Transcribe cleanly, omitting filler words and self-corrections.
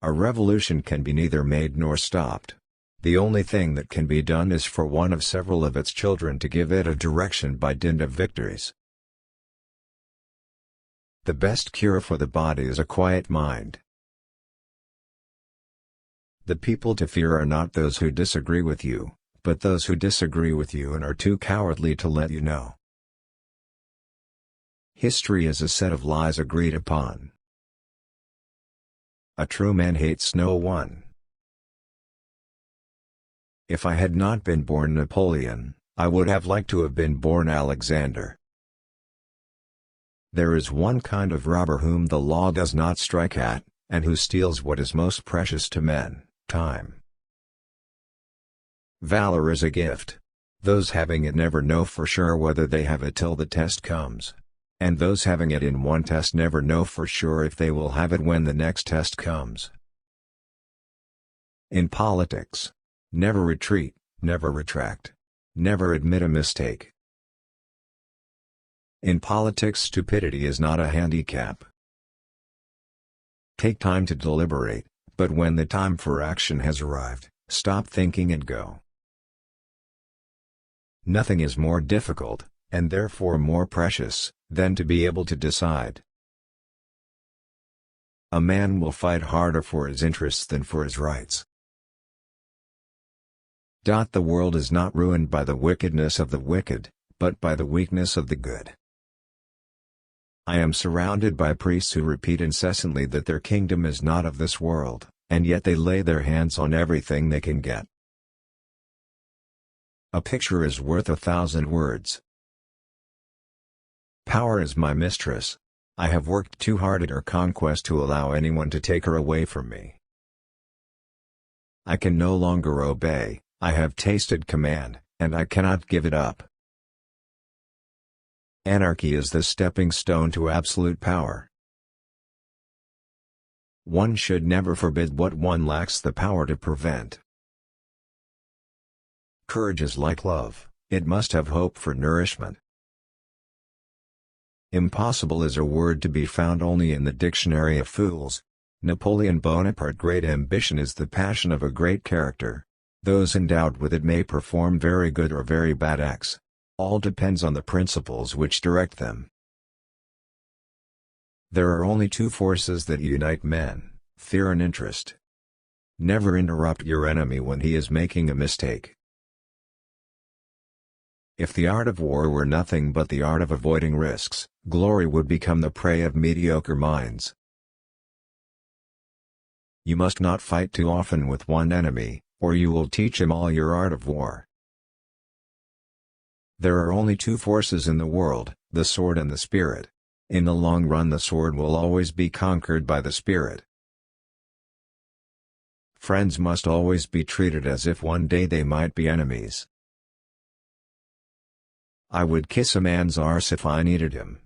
A revolution can be neither made nor stopped. The only thing that can be done is for one of several of its children to give it a direction by dint of victories. The best cure for the body is a quiet mind. The people to fear are not those who disagree with you, but those who disagree with you and are too cowardly to let you know. History is a set of lies agreed upon. A true man hates no one. If I had not been born Napoleon, I would have liked to have been born Alexander. There is one kind of robber whom the law does not strike at, and who steals what is most precious to men, time. Valor is a gift. Those having it never know for sure whether they have it till the test comes. And those having it in one test never know for sure if they will have it when the next test comes. In politics, never retreat, never retract. Never admit a mistake. In politics, stupidity is not a handicap. Take time to deliberate, but when the time for action has arrived, stop thinking and go. Nothing is more difficult, and therefore more precious, than to be able to decide. A man will fight harder for his interests than for his rights. The world is not ruined by the wickedness of the wicked, but by the weakness of the good. I am surrounded by priests who repeat incessantly that their kingdom is not of this world, and yet they lay their hands on everything they can get. A picture is worth 1,000 words. Power is my mistress. I have worked too hard at her conquest to allow anyone to take her away from me. I can no longer obey. I have tasted command, and I cannot give it up. Anarchy is the stepping stone to absolute power. One should never forbid what one lacks the power to prevent. Courage is like love, it must have hope for nourishment. Impossible is a word to be found only in the dictionary of fools. Napoleon Bonaparte. Great ambition is the passion of a great character. Those endowed with it may perform very good or very bad acts. All depends on the principles which direct them. There are only two forces that unite men, fear and interest. Never interrupt your enemy when he is making a mistake. If the art of war were nothing but the art of avoiding risks, glory would become the prey of mediocre minds. You must not fight too often with one enemy, or you will teach him all your art of war. There are only two forces in the world, the sword and the spirit. In the long run the sword will always be conquered by the spirit. Friends must always be treated as if one day they might be enemies. I would kiss a man's arse if I needed him.